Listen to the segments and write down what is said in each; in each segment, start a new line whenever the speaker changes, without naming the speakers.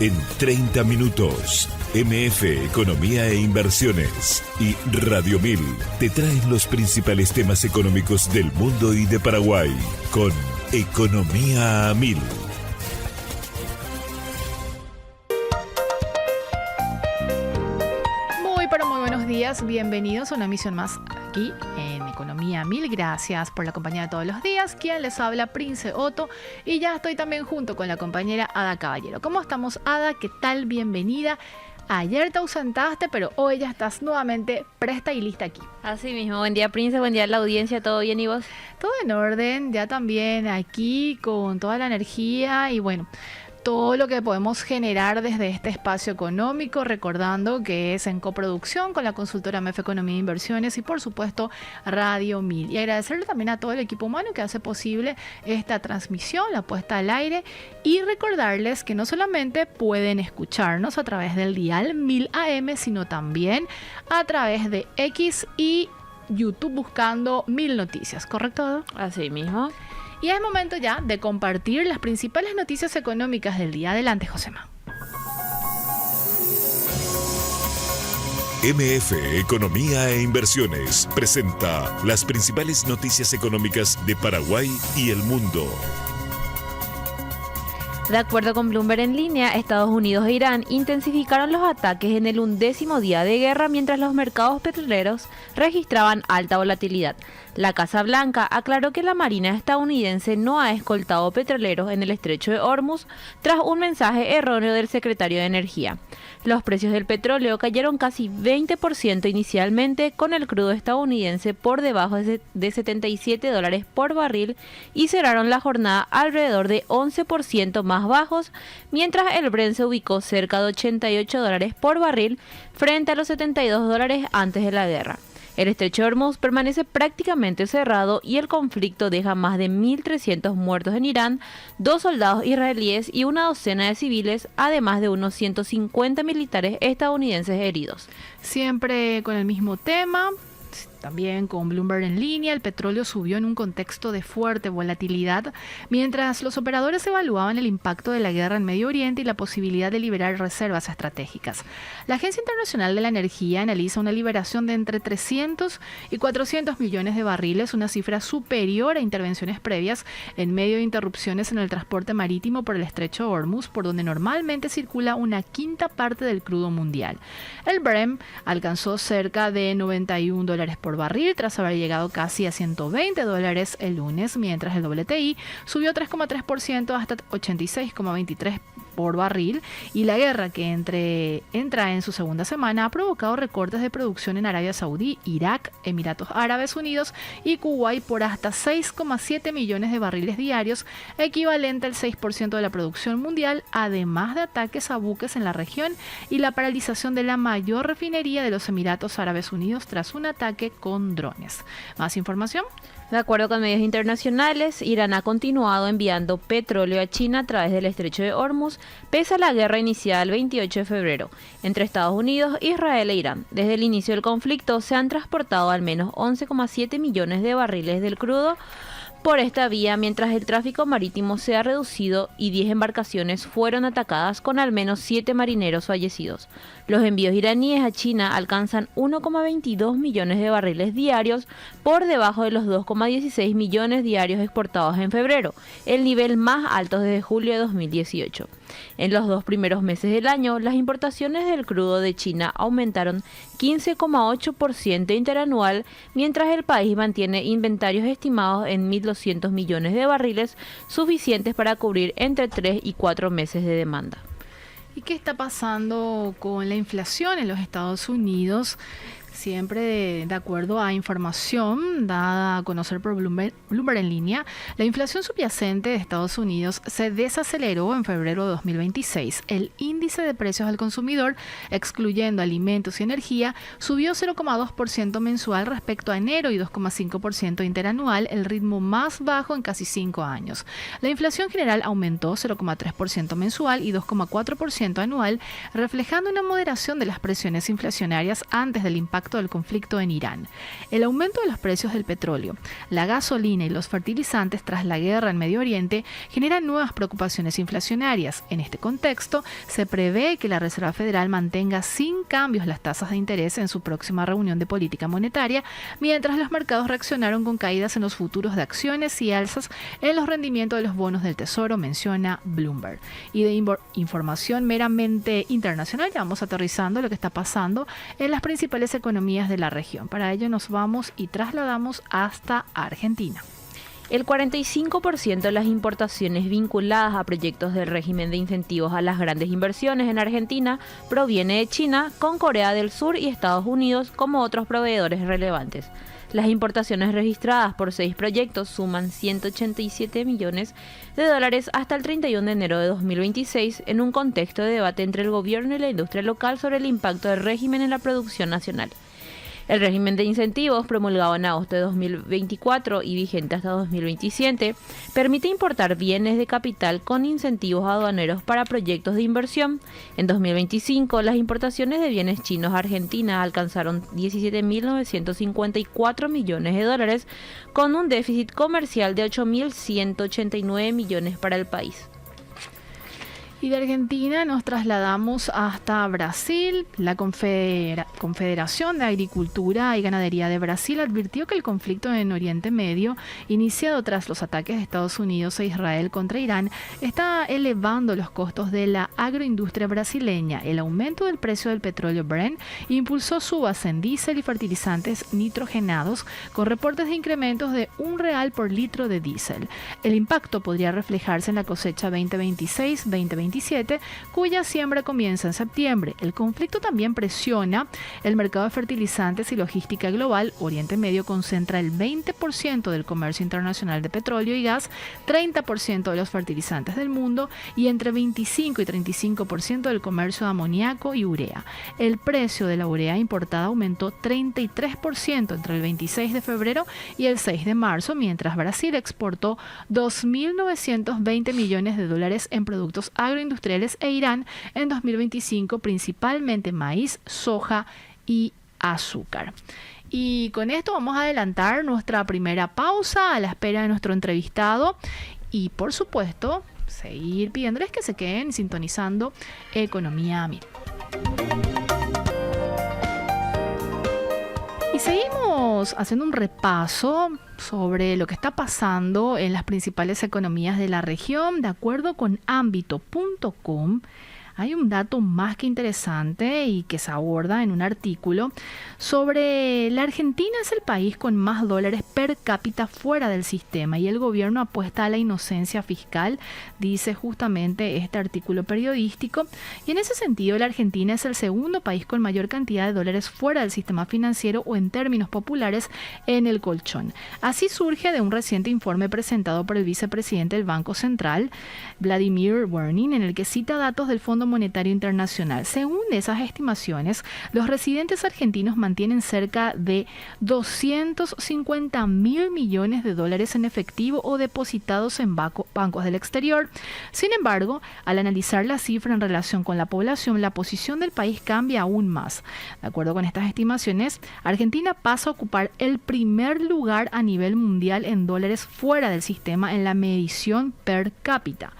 En 30 minutos, MF Economía e Inversiones y Radio 1000 te traen los principales temas económicos del mundo y de Paraguay con Economía a 1000.
Muy buenos días, bienvenidos a una emisión más aquí en Economía 1000. Gracias por la compañía de todos los días. Quien les habla, Prince Otto, y ya estoy también junto con la compañera Ada Caballero. ¿Cómo estamos, Ada? ¿Qué tal? Bienvenida. Ayer te ausentaste, pero hoy ya estás nuevamente presta y lista aquí.
Así mismo, buen día, Prince, buen día a la audiencia, ¿todo bien y vos?
Todo en orden, ya también aquí con toda la energía y bueno, todo lo que podemos generar desde este espacio económico, recordando que es en coproducción con la consultora MF Economía e Inversiones y por supuesto Radio 1000. Y agradecerle también a todo el equipo humano que hace posible esta transmisión, la puesta al aire, y recordarles que no solamente pueden escucharnos a través del dial 1000 AM, sino también a través de X y YouTube buscando 1000 Noticias, ¿correcto?
Así mismo.
Y es momento ya de compartir las principales noticias económicas del día. Adelante, Josema.
MF Economía e Inversiones presenta las principales noticias económicas de Paraguay y el mundo.
De acuerdo con Bloomberg en línea, Estados Unidos e Irán intensificaron los ataques en el 11º día de guerra mientras los mercados petroleros registraban alta volatilidad. La Casa Blanca aclaró que la Marina estadounidense no ha escoltado petroleros en el estrecho de Hormuz tras un mensaje erróneo del secretario de Energía. Los precios del petróleo cayeron casi 20% inicialmente, con el crudo estadounidense por debajo de $77 por barril y cerraron la jornada alrededor de 11% más bajos, mientras el Brent se ubicó cerca de $88 por barril frente a los $72 antes de la guerra. El estrecho de Hormuz permanece prácticamente cerrado y el conflicto deja más de 1.300 muertos en Irán, 2 soldados israelíes y una docena de civiles, además de unos 150 militares estadounidenses heridos.
Siempre con el mismo tema. También con Bloomberg en línea, el petróleo subió en un contexto de fuerte volatilidad, mientras los operadores evaluaban el impacto de la guerra en Medio Oriente y la posibilidad de liberar reservas estratégicas. La Agencia Internacional de la Energía analiza una liberación de entre 300 y 400 millones de barriles, una cifra superior a intervenciones previas en medio de interrupciones en el transporte marítimo por el estrecho de Hormuz, por donde normalmente circula una quinta parte del crudo mundial. El Brent alcanzó cerca de $91 por barril tras haber llegado casi a $120 el lunes, mientras el WTI subió 3,3% hasta 86,23 por barril, y la guerra que entra en su segunda semana ha provocado recortes de producción en Arabia Saudí, Irak, Emiratos Árabes Unidos y Kuwait por hasta 6,7 millones de barriles diarios, equivalente al 6% de la producción mundial, además de ataques a buques en la región y la paralización de la mayor refinería de los Emiratos Árabes Unidos tras un ataque con drones. ¿Más información?
De acuerdo con medios internacionales, Irán ha continuado enviando petróleo a China a través del estrecho de Hormuz, pese a la guerra iniciada el 28 de febrero entre Estados Unidos, Israel e Irán. Desde el inicio del conflicto se han transportado al menos 11,7 millones de barriles del crudo por esta vía, mientras el tráfico marítimo se ha reducido y 10 embarcaciones fueron atacadas con al menos 7 marineros fallecidos. Los envíos iraníes a China alcanzan 1,22 millones de barriles diarios, por debajo de los 2,16 millones diarios exportados en febrero, el nivel más alto desde julio de 2018. En los 2 primeros meses del año, las importaciones del crudo de China aumentaron 15,8% interanual, mientras el país mantiene inventarios estimados en 1.200 millones de barriles, suficientes para cubrir entre 3 y 4 meses de demanda.
¿Y qué está pasando con la inflación en los Estados Unidos? Siempre de acuerdo a información dada a conocer por Bloomberg en línea, la inflación subyacente de Estados Unidos se desaceleró en febrero de 2026. El índice de precios al consumidor, excluyendo alimentos y energía, subió 0,2% mensual respecto a enero y 2,5% interanual, el ritmo más bajo en casi 5 años. La inflación general aumentó 0,3% mensual y 2,4% anual, reflejando una moderación de las presiones inflacionarias antes del impacto impacto del conflicto en Irán. El aumento de los precios del petróleo, la gasolina y los fertilizantes tras la guerra en Medio Oriente generan nuevas preocupaciones inflacionarias. En este contexto, se prevé que la Reserva Federal mantenga sin cambios las tasas de interés en su próxima reunión de política monetaria, mientras los mercados reaccionaron con caídas en los futuros de acciones y alzas en los rendimientos de los bonos del Tesoro, menciona Bloomberg. Y de información meramente internacional, ya vamos aterrizando lo que está pasando en las principales economías de la región. Para ello nos vamos y trasladamos hasta Argentina.
El 45% de las importaciones vinculadas a proyectos del régimen de incentivos a las grandes inversiones en Argentina proviene de China, con Corea del Sur y Estados Unidos como otros proveedores relevantes. Las importaciones registradas por 6 proyectos suman $187 millones hasta el 31 de enero de 2026, en un contexto de debate entre el gobierno y la industria local sobre el impacto del régimen en la producción nacional. El régimen de incentivos, promulgado en agosto de 2024 y vigente hasta 2027, permite importar bienes de capital con incentivos aduaneros para proyectos de inversión. En 2025, las importaciones de bienes chinos a Argentina alcanzaron $17.954 millones, con un déficit comercial de $8.189 millones para el país.
Y de Argentina nos trasladamos hasta Brasil. La Confederación de Agricultura y Ganadería de Brasil advirtió que el conflicto en Oriente Medio, iniciado tras los ataques de Estados Unidos e Israel contra Irán, está elevando los costos de la agroindustria brasileña. El aumento del precio del petróleo Brent impulsó subas en diésel y fertilizantes nitrogenados, con reportes de incrementos de $1 por litro de diésel. El impacto podría reflejarse en la cosecha 2026-2027, cuya siembra comienza en septiembre. El conflicto también presiona el mercado de fertilizantes y logística global. Oriente Medio concentra el 20% del comercio internacional de petróleo y gas, 30% de los fertilizantes del mundo y entre 25 y 35% del comercio de amoníaco y urea. El precio de la urea importada aumentó 33% entre el 26 de febrero y el 6 de marzo, mientras Brasil exportó $2.920 millones en productos agroindustriales e Irán en 2025, principalmente maíz, soja y azúcar. Y con esto vamos a adelantar nuestra primera pausa a la espera de nuestro entrevistado y, por supuesto, seguir pidiéndoles que se queden sintonizando Economía a Mil. Y seguimos haciendo un repaso sobre lo que está pasando en las principales economías de la región. De acuerdo con Ambito.com, hay un dato más que interesante y que se aborda en un artículo sobre la Argentina. Es el país con más dólares per cápita fuera del sistema y el gobierno apuesta a la inocencia fiscal, dice justamente este artículo periodístico. Y en ese sentido, la Argentina es el segundo país con mayor cantidad de dólares fuera del sistema financiero, o en términos populares, en el colchón. Así surge de un reciente informe presentado por el vicepresidente del Banco Central, Vladimir Werning, en el que cita datos del Fondo Monetario Internacional. Según esas estimaciones, los residentes argentinos mantienen cerca de $250.000 millones en efectivo o depositados en bancos del exterior. Sin embargo, al analizar la cifra en relación con la población, la posición del país cambia aún más. De acuerdo con estas estimaciones, Argentina pasa a ocupar el primer lugar a nivel mundial en dólares fuera del sistema en la medición per cápita.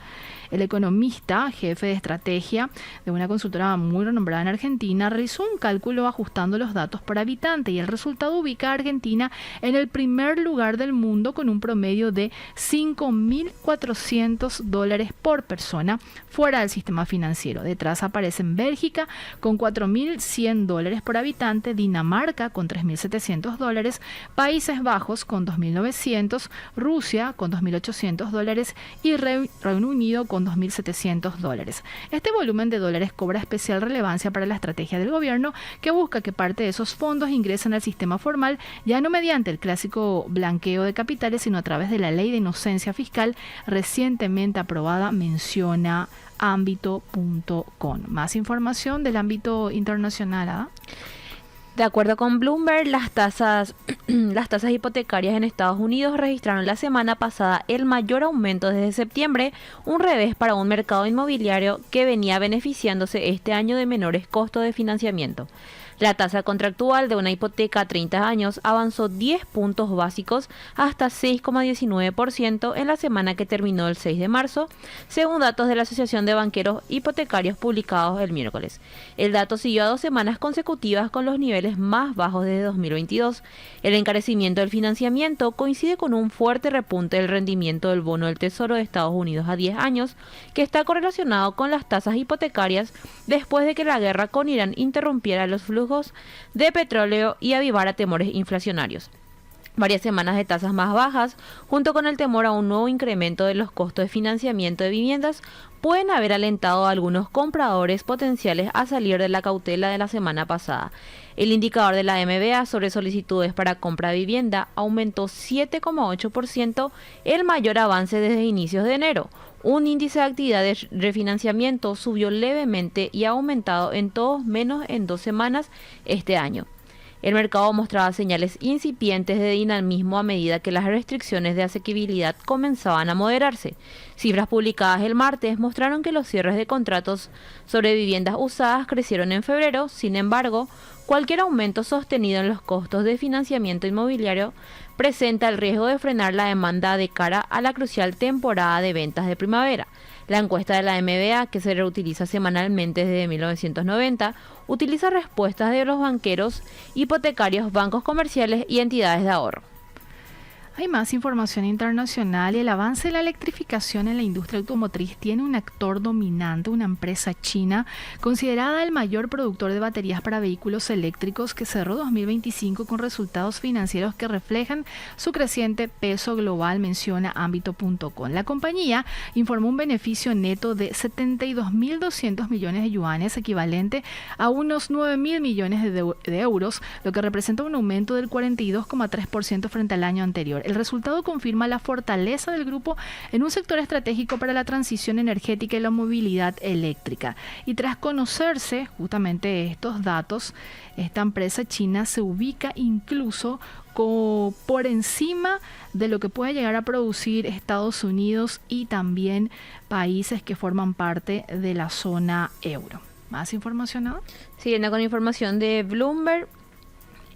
El economista, jefe de estrategia de una consultora muy renombrada en Argentina, realizó un cálculo ajustando los datos por habitante y el resultado ubica a Argentina en el primer lugar del mundo con un promedio de $5.400 por persona fuera del sistema financiero. Detrás aparecen Bélgica con $4.100 por habitante, Dinamarca con $3.700, Países Bajos con $2.900, Rusia con $2.800 y Reino Unido con $2.700. Este volumen de dólares cobra especial relevancia para la estrategia del gobierno, que busca que parte de esos fondos ingresen al sistema formal, ya no mediante el clásico blanqueo de capitales, sino a través de la ley de inocencia fiscal recientemente aprobada, menciona Ambito.com. Más información del ámbito internacional.
De acuerdo con Bloomberg, las tasas hipotecarias en Estados Unidos registraron la semana pasada el mayor aumento desde septiembre, un revés para un mercado inmobiliario que venía beneficiándose este año de menores costos de financiamiento. La tasa contractual de una hipoteca a 30 años avanzó 10 puntos básicos hasta 6,19% en la semana que terminó el 6 de marzo, según datos de la Asociación de Banqueros Hipotecarios publicados el miércoles. El dato siguió a 2 semanas consecutivas con los niveles más bajos desde 2022. El encarecimiento del financiamiento coincide con un fuerte repunte del rendimiento del bono del Tesoro de Estados Unidos a 10 años, que está correlacionado con las tasas hipotecarias después de que la guerra con Irán interrumpiera los flujos de petróleo y avivara temores inflacionarios. Varias semanas de tasas más bajas, junto con el temor a un nuevo incremento de los costos de financiamiento de viviendas, pueden haber alentado a algunos compradores potenciales a salir de la cautela de la semana pasada. El indicador de la MBA sobre solicitudes para compra de vivienda aumentó 7,8%, el mayor avance desde inicios de enero. Un índice de actividad de refinanciamiento subió levemente y ha aumentado en todos menos en 2 semanas este año. El mercado mostraba señales incipientes de dinamismo a medida que las restricciones de asequibilidad comenzaban a moderarse. Cifras publicadas el martes mostraron que los cierres de contratos sobre viviendas usadas crecieron en febrero. Sin embargo, cualquier aumento sostenido en los costos de financiamiento inmobiliario presenta el riesgo de frenar la demanda de cara a la crucial temporada de ventas de primavera. La encuesta de la MBA, que se reutiliza semanalmente desde 1990, utiliza respuestas de los banqueros, hipotecarios, bancos comerciales y entidades de ahorro.
Hay más información internacional y el avance de la electrificación en la industria automotriz tiene un actor dominante, una empresa china considerada el mayor productor de baterías para vehículos eléctricos, que cerró 2025 con resultados financieros que reflejan su creciente peso global, menciona Ámbito.com. La compañía informó un beneficio neto de 72.200 millones de yuanes, equivalente a unos 9.000 millones de euros, lo que representa un aumento del 42,3% frente al año anterior. El resultado confirma la fortaleza del grupo en un sector estratégico para la transición energética y la movilidad eléctrica. Y tras conocerse justamente estos datos, esta empresa china se ubica incluso por encima de lo que puede llegar a producir Estados Unidos y también países que forman parte de la zona euro. ¿Más información ahora?
Siguiendo con información de Bloomberg.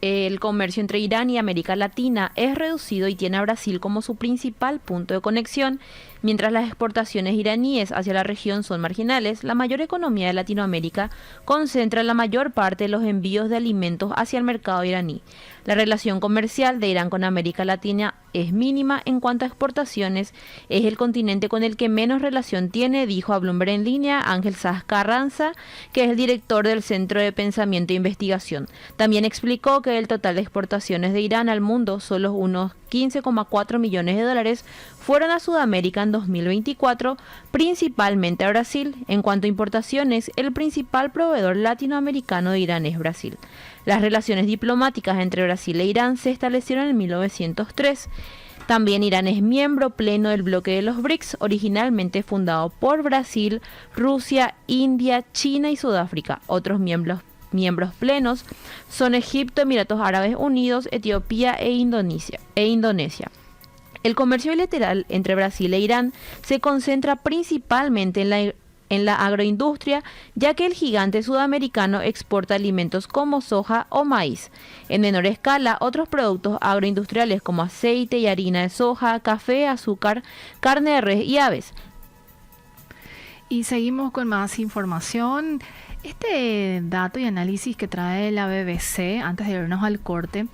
El comercio entre Irán y América Latina es reducido y tiene a Brasil como su principal punto de conexión. Mientras las exportaciones iraníes hacia la región son marginales, la mayor economía de Latinoamérica concentra la mayor parte de los envíos de alimentos hacia el mercado iraní. La relación comercial de Irán con América Latina es mínima en cuanto a exportaciones. Es el continente con el que menos relación tiene, dijo a Bloomberg en línea Ángel Sáez Carranza, que es el director del Centro de Pensamiento e Investigación. También explicó que el total de exportaciones de Irán al mundo, solo unos 15,4 millones de dólares, fueron a Sudamérica en 2024, principalmente a Brasil. En cuanto a importaciones, el principal proveedor latinoamericano de Irán es Brasil. Las relaciones diplomáticas entre Brasil e Irán se establecieron en 1903. También Irán es miembro pleno del bloque de los BRICS, originalmente fundado por Brasil, Rusia, India, China y Sudáfrica. Otros miembros plenos son Egipto, Emiratos Árabes Unidos, Etiopía e Indonesia. El comercio bilateral entre Brasil e Irán se concentra principalmente en la agroindustria, ya que el gigante sudamericano exporta alimentos como soja o maíz. En menor escala, otros productos agroindustriales como aceite y harina de soja, café, azúcar, carne de res y aves.
Y seguimos con más información. Este dato y análisis que trae la BBC, antes de irnos al corte,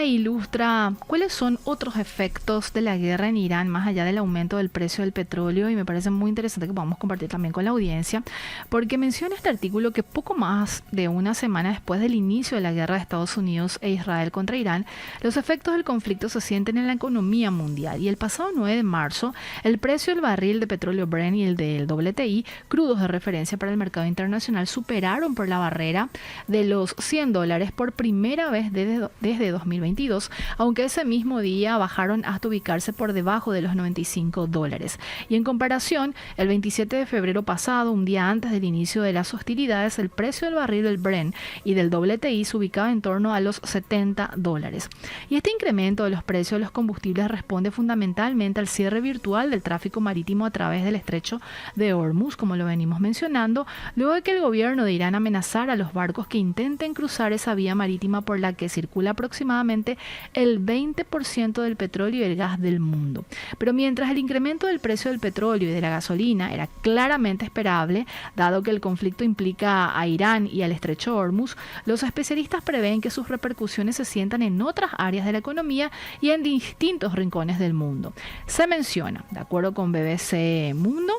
ilustra cuáles son otros efectos de la guerra en Irán, más allá del aumento del precio del petróleo, y me parece muy interesante que podamos compartir también con la audiencia, porque menciona este artículo que poco más de una semana después del inicio de la guerra de Estados Unidos e Israel contra Irán, los efectos del conflicto se sienten en la economía mundial. Y el pasado 9 de marzo, el precio del barril de petróleo Brent y el del WTI, crudos de referencia para el mercado internacional, superaron por la barrera de los $100 por primera vez desde 2022, aunque ese mismo día bajaron hasta ubicarse por debajo de los $95. Y en comparación, el 27 de febrero pasado, un día antes del inicio de las hostilidades, el precio del barril del Brent y del WTI se ubicaba en torno a los $70. Y este incremento de los precios de los combustibles responde fundamentalmente al cierre virtual del tráfico marítimo a través del estrecho de Hormuz, como lo venimos mencionando, luego de que el gobierno gobierno de Irán amenazar a los barcos que intenten cruzar esa vía marítima por la que circula aproximadamente el 20% del petróleo y el gas del mundo. Pero mientras el incremento del precio del petróleo y de la gasolina era claramente esperable, dado que el conflicto implica a Irán y al estrecho Hormuz, los especialistas prevén que sus repercusiones se sientan en otras áreas de la economía y en distintos rincones del mundo. Se menciona, de acuerdo con BBC Mundo,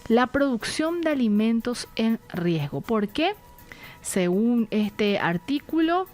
la producción de alimentos en riesgo. ¿Por qué? Según este artículo,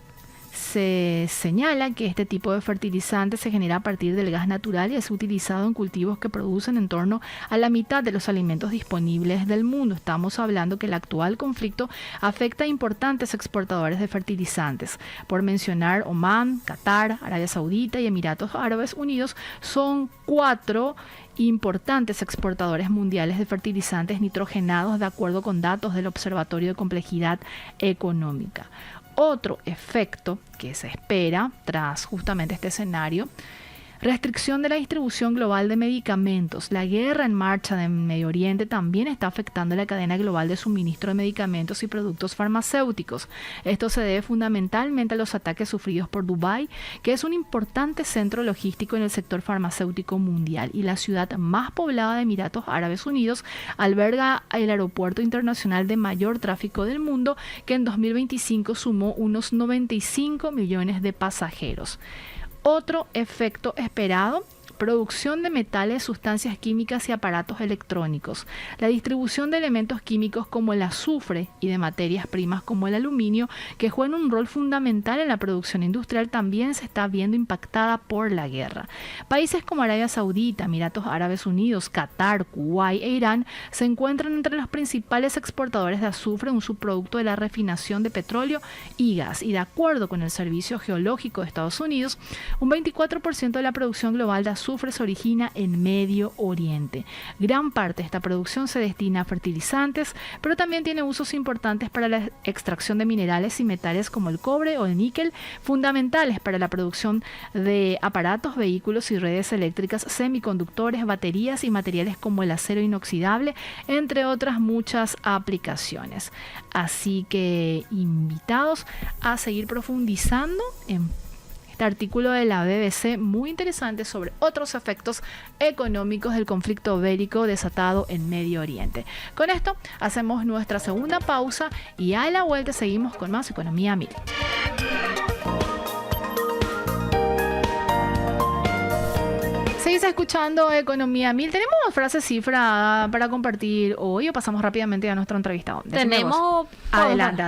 se señala que este tipo de fertilizante se genera a partir del gas natural y es utilizado en cultivos que producen en torno a la mitad de los alimentos disponibles del mundo. Estamos hablando que el actual conflicto afecta a importantes exportadores de fertilizantes. Por mencionar, Omán, Qatar, Arabia Saudita y Emiratos Árabes Unidos son 4 importantes exportadores mundiales de fertilizantes nitrogenados, de acuerdo con datos del Observatorio de Complejidad Económica. Otro efecto que se espera tras justamente este escenario: restricción de la distribución global de medicamentos. La guerra en marcha en Medio Oriente también está afectando la cadena global de suministro de medicamentos y productos farmacéuticos. Esto se debe fundamentalmente a los ataques sufridos por Dubái, que es un importante centro logístico en el sector farmacéutico mundial, y la ciudad más poblada de Emiratos Árabes Unidos alberga el aeropuerto internacional de mayor tráfico del mundo, que en 2025 sumó unos 95 millones de pasajeros. Otro efecto esperado: producción de metales, sustancias químicas y aparatos electrónicos. La distribución de elementos químicos como el azufre y de materias primas como el aluminio, que juegan un rol fundamental en la producción industrial, también se está viendo impactada por la guerra. Países como Arabia Saudita, Emiratos Árabes Unidos, Qatar, Kuwait e Irán se encuentran entre los principales exportadores de azufre, un subproducto de la refinación de petróleo y gas. Y de acuerdo con el Servicio Geológico de Estados Unidos, un 24% de la producción global de azufre se origina en Medio Oriente. Gran parte de esta producción se destina a fertilizantes, pero también tiene usos importantes para la extracción de minerales y metales como el cobre o el níquel, fundamentales para la producción de aparatos, vehículos y redes eléctricas, semiconductores, baterías y materiales como el acero inoxidable, entre otras muchas aplicaciones. Así que invitados a seguir profundizando en este artículo de la BBC, muy interesante, sobre otros efectos económicos del conflicto bélico desatado en Medio Oriente. Con esto hacemos nuestra segunda pausa y a la vuelta seguimos con más Economía 1000. Seguís escuchando Economía 1000. ¿Tenemos frase cifra para compartir hoy o pasamos rápidamente a nuestro entrevistado?
Tenemos...
Adelante.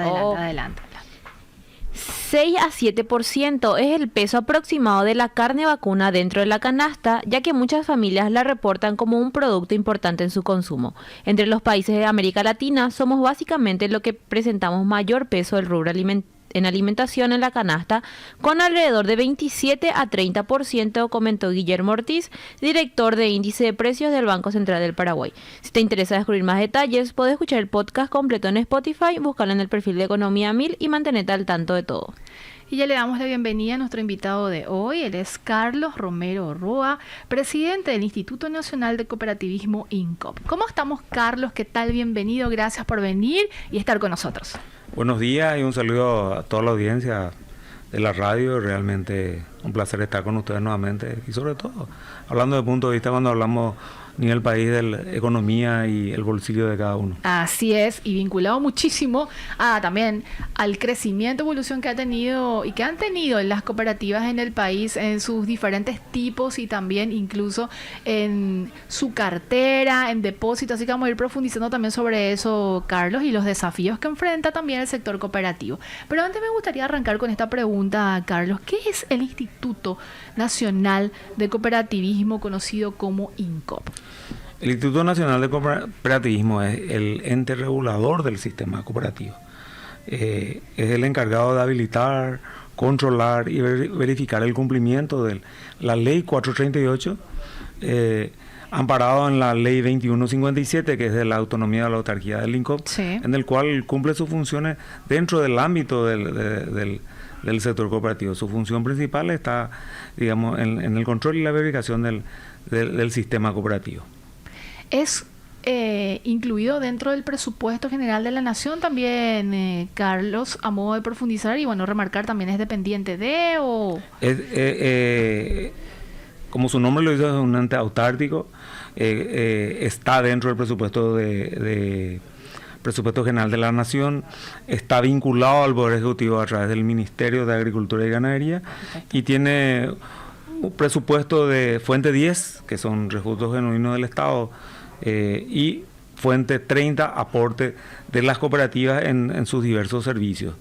6 a 7% es el peso aproximado de la carne vacuna dentro de la canasta, ya que muchas familias la reportan como un producto importante en su consumo. Entre los países de América Latina somos básicamente lo que presentamos mayor peso del rubro en alimentación en la canasta, con alrededor de 27 a 30%, comentó Guillermo Ortiz, director de índice de precios del Banco Central del Paraguay. Si te interesa descubrir más detalles, puedes escuchar el podcast completo en Spotify, búscalo en el perfil de Economía 1000 y mantenerte al tanto de todo.
Y ya le damos la bienvenida a nuestro invitado de hoy. Él es Carlos Romero Roa, presidente del Instituto Nacional de Cooperativismo INCOP. ¿Cómo estamos, Carlos? ¿Qué tal? Bienvenido. Gracias por venir y estar con nosotros.
Buenos días y un saludo a toda la audiencia de la radio. Realmente un placer estar con ustedes nuevamente y sobre todo hablando de punto de vista cuando hablamos a nivel país de la economía y el bolsillo de cada uno.
Así es, y vinculado muchísimo también al crecimiento, evolución que ha tenido y que han tenido las cooperativas en el país en sus diferentes tipos y también incluso en su cartera, en depósitos. Así que vamos a ir profundizando también sobre eso, Carlos, y los desafíos que enfrenta también el sector cooperativo. Pero antes me gustaría arrancar con esta pregunta, Carlos. ¿Qué es el Instituto Nacional de Cooperativismo, conocido como INCOP?
El Instituto Nacional de Cooperativismo es el ente regulador del sistema cooperativo. Es el encargado de habilitar, controlar y verificar el cumplimiento de la Ley 438, amparado en la Ley 2157, que es de la autonomía de la autarquía del INCOP, sí, en el cual cumple sus funciones dentro del ámbito del sector cooperativo. Su función principal está, digamos, en el control y la verificación del sistema cooperativo.
Es incluido dentro del presupuesto general de la Nación también, Carlos, a modo de profundizar y bueno, remarcar también es dependiente de o...
Como su nombre lo dice, es un ente autárquico, está dentro del presupuesto presupuesto general de la Nación, está vinculado al Poder Ejecutivo a través del Ministerio de Agricultura y Ganadería. Perfecto. Y tiene un presupuesto de fuente 10, que son recursos genuinos del Estado, y fuente 30, aporte de las cooperativas en sus diversos servicios.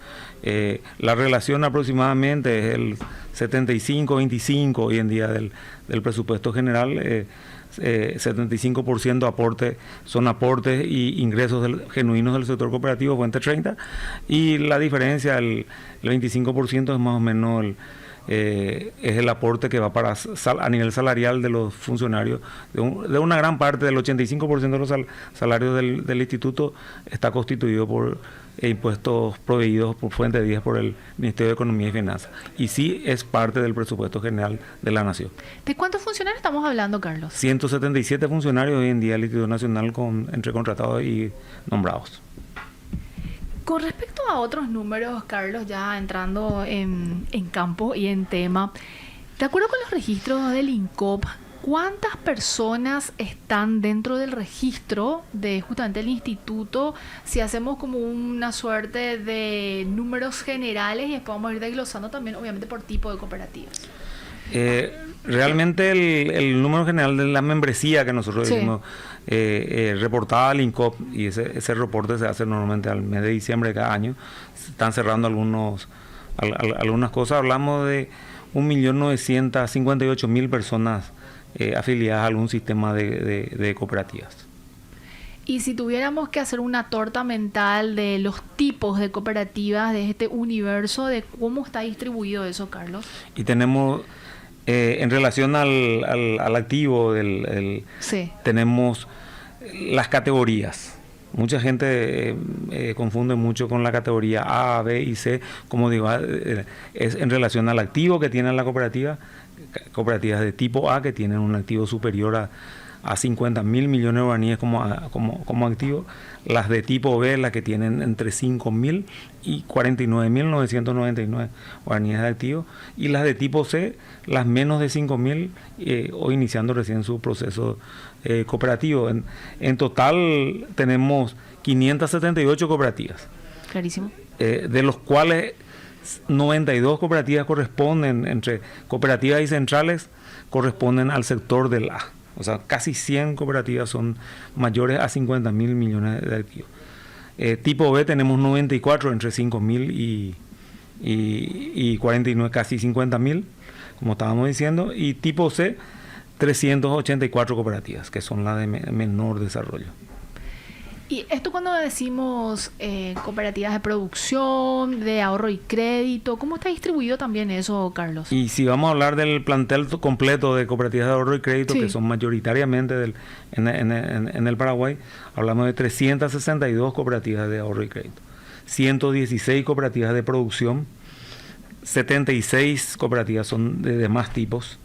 La relación aproximadamente es el 75-25 hoy en día del presupuesto general. 75% son aportes y ingresos genuinos del sector cooperativo, fuente 30, y la diferencia, el 25% es más o menos es el aporte que va para a nivel salarial de los funcionarios. De una gran parte, del 85% de los salarios del instituto está constituido por impuestos proveídos por fuente 10 por el Ministerio de Economía y Finanzas. Y sí es parte del presupuesto general de la Nación.
¿De cuántos funcionarios estamos hablando, Carlos?
177 funcionarios hoy en día del Instituto Nacional entre contratados y nombrados.
Con respecto a otros números, Carlos, ya entrando en campo y en tema, de acuerdo con los registros del INCOP, ¿cuántas personas están dentro del registro de justamente el instituto? Si hacemos como una suerte de números generales y después vamos a ir desglosando también, obviamente, por tipo de cooperativas.
Realmente el número general de la membresía que nosotros decimos reportada al INCOP, y ese reporte se hace normalmente al mes de diciembre de cada año. Se están cerrando algunas cosas. Hablamos de 1.958.000 personas afiliadas a algún sistema de cooperativas.
Y si tuviéramos que hacer una torta mental de los tipos de cooperativas de este universo, de cómo está distribuido eso, Carlos.
Y tenemos, en relación al activo,
sí, tenemos
las categorías. Mucha gente confunde mucho con la categoría A, B y C. Como digo, es en relación al activo que tiene la cooperativa. Cooperativas de tipo A que tienen un activo superior a 50.000 millones de guaraníes como activo. Las de tipo B, las que tienen entre 5.000 y 49.999 guaraníes de activo. Y las de tipo C, las menos de 5.000, o iniciando recién su proceso cooperativo. En total tenemos 578 cooperativas.
Clarísimo.
De los cuales 92 cooperativas corresponden, entre cooperativas y centrales, corresponden al sector del A. O sea, casi 100 cooperativas son mayores a 50.000 millones de activos. Tipo B tenemos 94 entre 5.000 y 49, casi 50.000, como estábamos diciendo. Y tipo C, 384 cooperativas, que son las de menor desarrollo.
Y esto cuando decimos cooperativas de producción, de ahorro y crédito, ¿cómo está distribuido también eso, Carlos?
Y si vamos a hablar del plantel completo de cooperativas de ahorro y crédito, sí, que son mayoritariamente en el Paraguay, hablamos de 362 cooperativas de ahorro y crédito, 116 cooperativas de producción, 76 cooperativas son de demás tipos.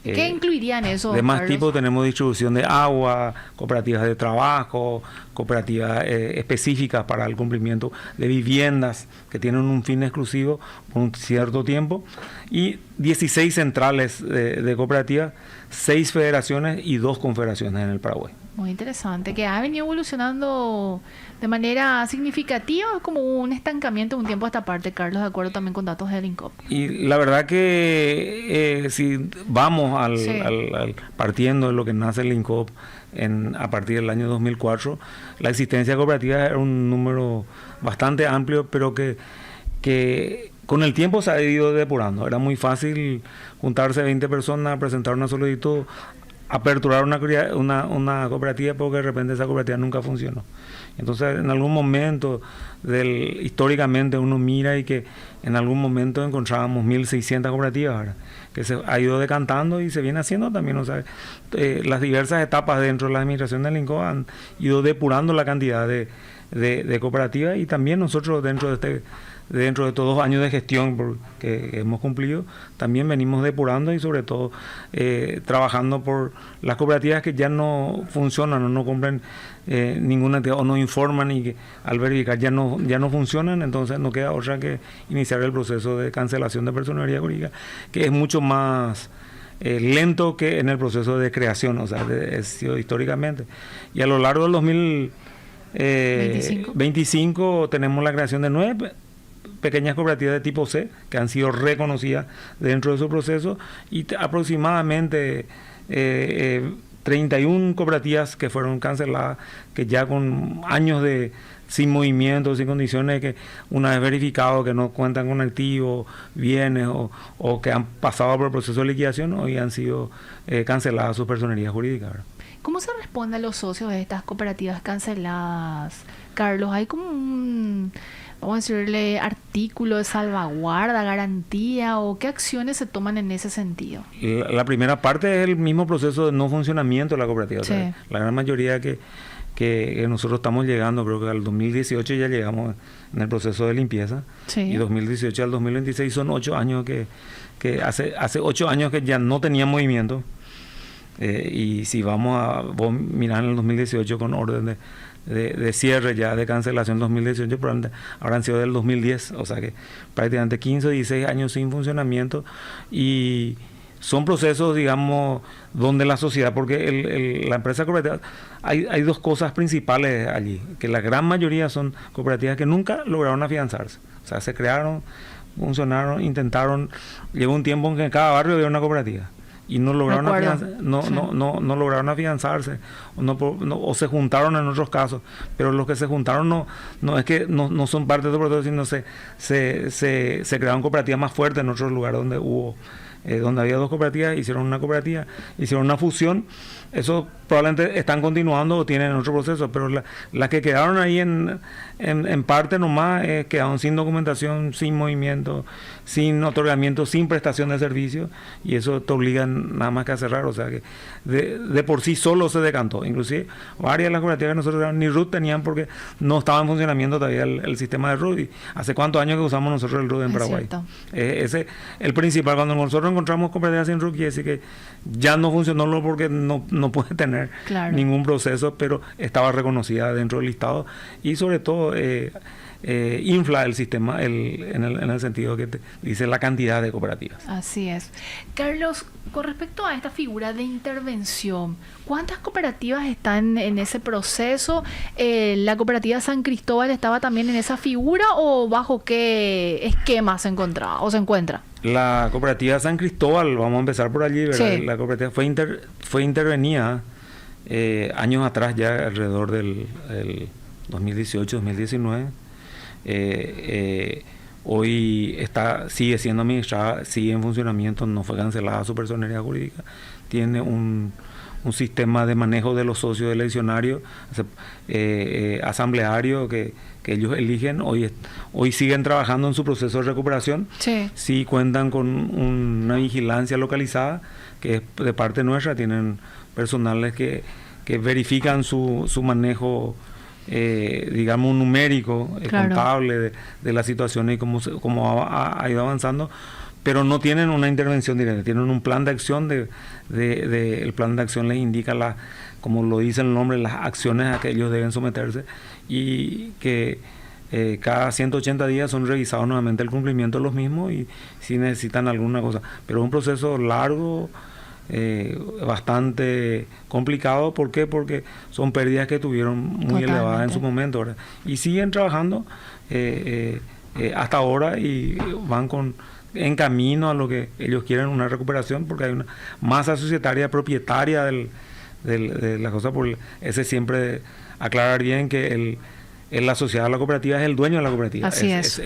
¿Qué incluirían eso?
De más tipo tenemos distribución de agua, cooperativas de trabajo, cooperativas específicas para el cumplimiento de viviendas que tienen un fin exclusivo por un cierto tiempo, y 16 centrales de cooperativas, 6 federaciones y 2 confederaciones en el Paraguay.
Muy interesante, que ha venido evolucionando de manera significativa, como un estancamiento de un tiempo a esta parte, Carlos, de acuerdo también con datos del INCOP.
Y la verdad que si vamos partiendo de lo que nace el INCOP a partir del año 2004, la existencia de cooperativas era un número bastante amplio, pero que con el tiempo se ha ido depurando. Era muy fácil juntarse 20 personas, presentar una solicitud, aperturar una cooperativa, porque de repente esa cooperativa nunca funcionó. Entonces, en algún momento, históricamente uno mira y que en algún momento encontrábamos 1.600 cooperativas, ¿verdad?, que se ha ido decantando y se viene haciendo también. O sea, las diversas etapas dentro de la administración del INCOP han ido depurando la cantidad de cooperativas, y también nosotros dentro de dentro de todos 2 años de gestión que hemos cumplido, también venimos depurando y sobre todo trabajando por las cooperativas que ya no funcionan o no cumplen ninguna actividad o no informan y que al verificar ya no funcionan. Entonces no queda otra que iniciar el proceso de cancelación de personería jurídica, que es mucho más lento que en el proceso de creación, o sea, ha sido históricamente. Y a lo largo del 2025 tenemos la creación de 9 pequeñas cooperativas de tipo C que han sido reconocidas dentro de su proceso, y aproximadamente 31 cooperativas que fueron canceladas, que ya con años sin movimientos, sin condiciones, que una vez verificado que no cuentan con activos, bienes o que han pasado por el proceso de liquidación, hoy han sido canceladas sus personerías jurídicas, ¿verdad?
¿Cómo se responde a los socios de estas cooperativas canceladas, Carlos? ¿Hay como vamos a decirle, artículo de salvaguarda, garantía, o qué acciones se toman en ese sentido?
La primera parte es el mismo proceso de no funcionamiento de la cooperativa. Sí. O sea, la gran mayoría que nosotros estamos llegando, creo que al 2018 ya llegamos en el proceso de limpieza, sí. Y 2018 al 2026 son 8 años que hace 8 años que ya no tenía movimiento. Y si vos mirás en el 2018 con orden de cierre ya de cancelación 2018, pero habrán sido del 2010, o sea que prácticamente 15 o 16 años sin funcionamiento, y son procesos, digamos, donde la sociedad, porque la empresa cooperativa, hay 2 cosas principales allí, que la gran mayoría son cooperativas que nunca lograron afianzarse, o sea, se crearon, funcionaron, intentaron, llegó un tiempo en que en cada barrio había una cooperativa y no lograron no lograron afianzarse o se juntaron en otros casos, pero los que se juntaron no es que no son parte del proceso, sino se crearon cooperativas más fuertes en otros lugares donde había 2 cooperativas, hicieron una cooperativa, hicieron una fusión. Eso probablemente están continuando o tienen otro proceso, pero las que quedaron ahí en parte nomás quedaron sin documentación, sin movimiento, sin otorgamiento, sin prestación de servicios, y eso te obliga nada más que a cerrar. O sea que de por sí solo se decantó. Inclusive varias de las cooperativas que nosotros ni RUT tenían porque no estaba en funcionamiento todavía el sistema de RUT. Y hace cuántos años que usamos nosotros el RUT en Paraguay. Ese el principal. Cuando nosotros encontramos cooperativas sin RUT, quiere decir que ya no funcionó porque no puede tener ningún proceso, pero estaba reconocida dentro del listado, y sobre todo infla el sistema en el sentido que te dice la cantidad de cooperativas.
Así es. Carlos, con respecto a esta figura de intervención, ¿cuántas cooperativas están en ese proceso? ¿La cooperativa San Cristóbal estaba también en esa figura, o bajo qué esquema se encontraba o se encuentra?
La cooperativa San Cristóbal, vamos a empezar por allí, ¿verdad? Sí. La cooperativa fue intervenida años atrás, ya alrededor del 2018-2019. Hoy sigue siendo administrada, sigue en funcionamiento, no fue cancelada su personería jurídica, tiene un sistema de manejo de los socios eleccionarios, asamblearios que ellos eligen. Hoy siguen trabajando en su proceso de recuperación. Sí cuentan con una vigilancia localizada que es de parte nuestra, tienen personales que verifican su manejo, digamos, numérico, contable de la situación y cómo ha ido avanzando, pero no tienen una intervención directa, tienen un plan de acción. El plan de acción les indica, como lo dice el nombre, las acciones a que ellos deben someterse, y que cada 180 días son revisados nuevamente el cumplimiento de los mismos y si necesitan alguna cosa. Pero es un proceso largo, bastante complicado. ¿Por qué? Porque son pérdidas que tuvieron muy elevadas en su momento, ¿verdad? Y siguen trabajando hasta ahora, y van en camino a lo que ellos quieren, una recuperación, porque hay una masa societaria propietaria de la cosa. Por ese siempre aclarar bien que el asociado a la cooperativa es el dueño de la cooperativa.
Así es.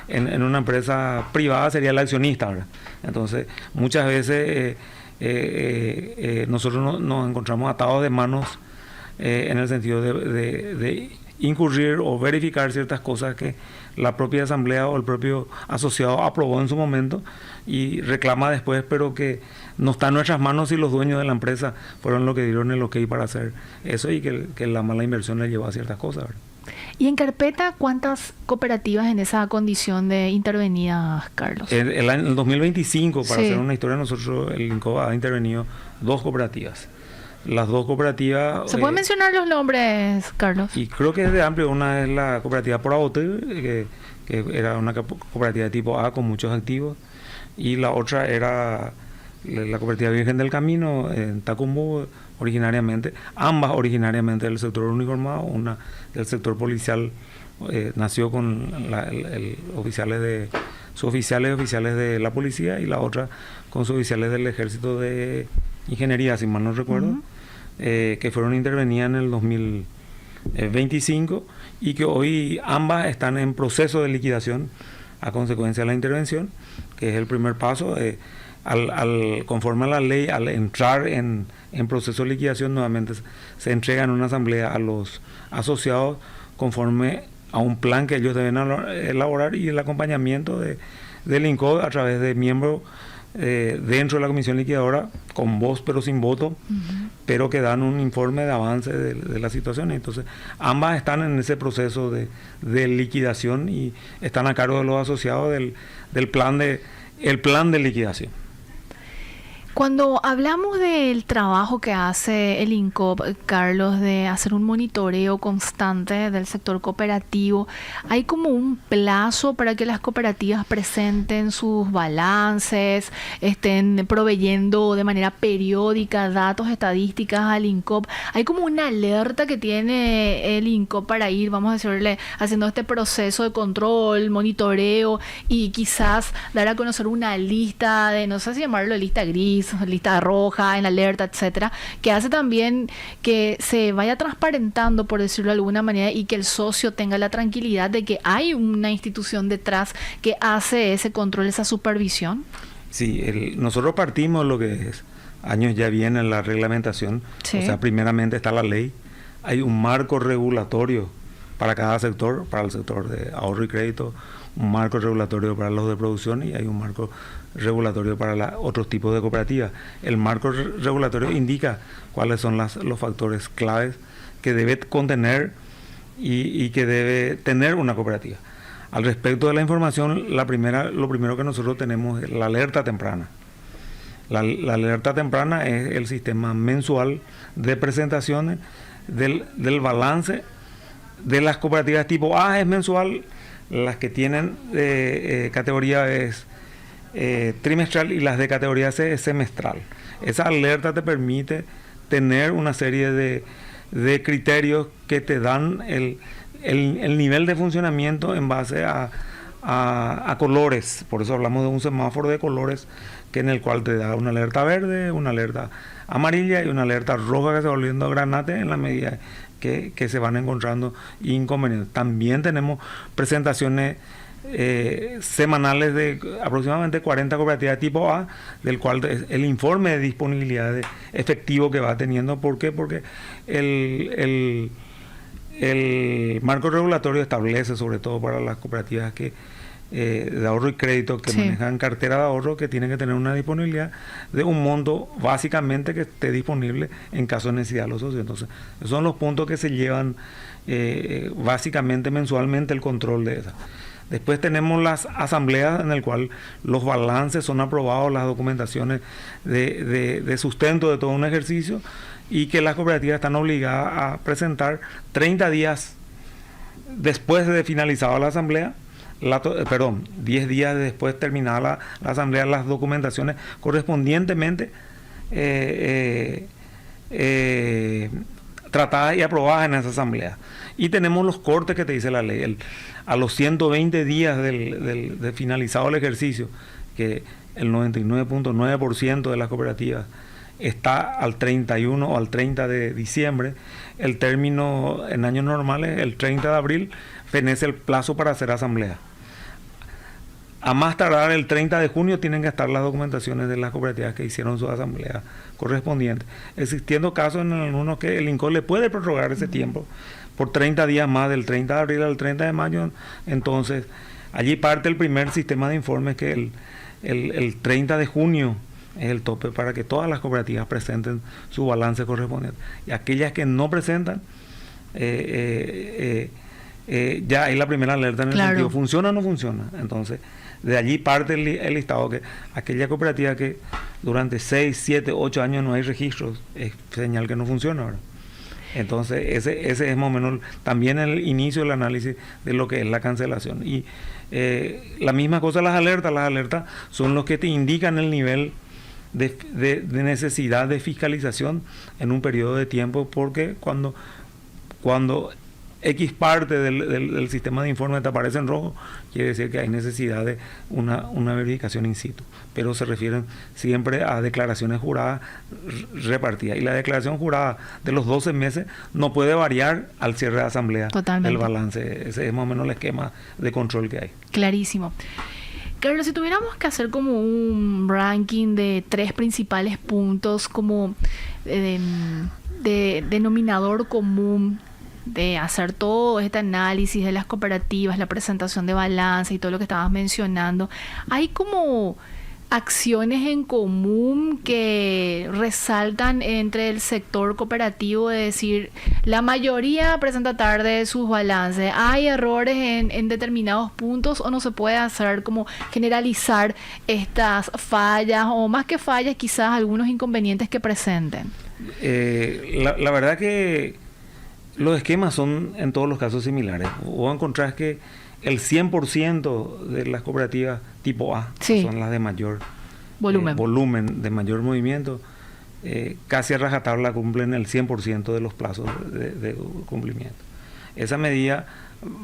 En una empresa privada sería el accionista, ¿verdad? Entonces, muchas veces nosotros nos encontramos atados de manos en el sentido de incurrir o verificar ciertas cosas que la propia asamblea o el propio asociado aprobó en su momento y reclama después, pero que no está en nuestras manos si los dueños de la empresa fueron los que dieron el ok para hacer eso, y que la mala inversión le llevó a ciertas cosas, ¿verdad?
¿Y en carpeta cuántas cooperativas en esa condición de intervenidas, Carlos?
El 2025, para
Sí.
hacer una historia, nosotros, el INCOB ha intervenido 2 cooperativas. Las 2 cooperativas...
¿Se pueden mencionar los nombres, Carlos?
Y creo que es de amplio. Una es la cooperativa Proabote, que era una cooperativa de tipo A con muchos activos. Y la otra era la cooperativa Virgen del Camino, en Tacumbú, originariamente. Ambas originariamente del sector uniformado, una del sector policial, nació con suboficiales y oficiales de la policía, y la otra con suboficiales del ejército de ingeniería, si mal no recuerdo, que fueron intervenidas en el 2025 y que hoy ambas están en proceso de liquidación a consecuencia de la intervención, que es el primer paso. Conforme a la ley, al entrar en proceso de liquidación, nuevamente se entrega en una asamblea a los asociados conforme a un plan que ellos deben elaborar, y el acompañamiento del INCOB a través de miembros dentro de la comisión liquidadora, con voz pero sin voto, pero que dan un informe de avance de la situación. Entonces, ambas están en ese proceso de liquidación y están a cargo de los asociados del plan de liquidación.
Cuando hablamos del trabajo que hace el INCOB, Carlos, de hacer un monitoreo constante del sector cooperativo, ¿hay como un plazo para que las cooperativas presenten sus balances, estén proveyendo de manera periódica datos estadísticas al INCOB? ¿Hay como una alerta que tiene el INCOB para ir, vamos a decirle, haciendo este proceso de control, monitoreo, y quizás dar a conocer una lista de, no sé si llamarlo lista gris, lista roja, en alerta, etcétera, que hace también que se vaya transparentando, por decirlo de alguna manera, y que el socio tenga la tranquilidad de que hay una institución detrás que hace ese control, esa supervisión?
Sí, nosotros partimos lo que es años ya viene en la reglamentación.
Sí.
O sea, primeramente está la ley, hay un marco regulatorio para cada sector, para el sector de ahorro y crédito, un marco regulatorio para los de producción, y hay un marco regulatorio para otros tipos de cooperativas. El marco regulatorio indica cuáles son los factores claves que debe contener y que debe tener una cooperativa. Al respecto de la información, lo primero que nosotros tenemos es la alerta temprana. La alerta temprana es el sistema mensual de presentaciones del balance de las cooperativas tipo A. Es mensual. Las que tienen categoría es trimestral, y las de categoría C es semestral. Esa alerta te permite tener una serie de criterios que te dan el nivel de funcionamiento en base a colores. Por eso hablamos de un semáforo de colores, que en el cual te da una alerta verde, una alerta amarilla y una alerta roja que se va volviendo granate en la medida que se van encontrando inconvenientes. También tenemos presentaciones semanales de aproximadamente 40 cooperativas tipo A, del cual el informe de disponibilidad de efectivo que va teniendo. ¿Por qué? Porque el marco regulatorio establece, sobre todo para las cooperativas de ahorro y crédito que manejan cartera de ahorro, que tienen que tener una disponibilidad de un monto básicamente que esté disponible en caso de necesidad de los socios. Entonces, esos son los puntos que se llevan básicamente mensualmente, el control de esas. Después tenemos las asambleas en el cual los balances son aprobados, las documentaciones de sustento de todo un ejercicio, y que las cooperativas están obligadas a presentar 30 días después de finalizada la asamblea, 10 días después terminada la asamblea, las documentaciones correspondientemente tratadas y aprobadas en esa asamblea. Y tenemos los cortes que te dice la ley. A los 120 días de finalizado el ejercicio, que el 99.9% de las cooperativas está al 31 o al 30 de diciembre, el término en años normales, el 30 de abril, fenece el plazo para hacer asamblea. A más tardar el 30 de junio tienen que estar las documentaciones de las cooperativas que hicieron su asamblea correspondiente, existiendo casos en algunos que el INCOB le puede prorrogar ese tiempo por 30 días más, del 30 de abril al 30 de mayo. Entonces, allí parte el primer sistema de informes, que el 30 de junio es el tope para que todas las cooperativas presenten su balance correspondiente. Y aquellas que no presentan, ya hay la primera alerta en el
Claro.
sentido, ¿funciona o no funciona? Entonces, de allí parte el listado, que aquella cooperativa que durante 6, 7, 8 años no hay registros, es señal que no funciona, ¿verdad? Entonces, ese es más o menos también el inicio del análisis de lo que es la cancelación. Y la misma cosa las alertas son los que te indican el nivel de necesidad de fiscalización en un periodo de tiempo, porque cuando X parte del sistema de informe te aparece en rojo, quiere decir que hay necesidad de una verificación in situ, pero se refieren siempre a declaraciones juradas repartidas, y la declaración jurada de los 12 meses no puede variar al cierre de asamblea.
Totalmente.
El balance, ese es más o menos el esquema de control que hay.
Clarísimo. Carlos, si tuviéramos que hacer como un ranking de 3 principales puntos como de denominador común de hacer todo este análisis de las cooperativas, la presentación de balance y todo lo que estabas mencionando, ¿hay como acciones en común que resaltan entre el sector cooperativo, de decir, la mayoría presenta tarde sus balances, hay errores en determinados puntos, o no se puede hacer como generalizar estas fallas, o más que fallas, quizás algunos inconvenientes que presenten?
La verdad que los esquemas son en todos los casos similares. Vos encontrás que el 100% de las cooperativas tipo A,
sí,
que son las de mayor
volumen,
de mayor movimiento, casi a rajatabla cumplen el 100% de los plazos de cumplimiento. Esa medida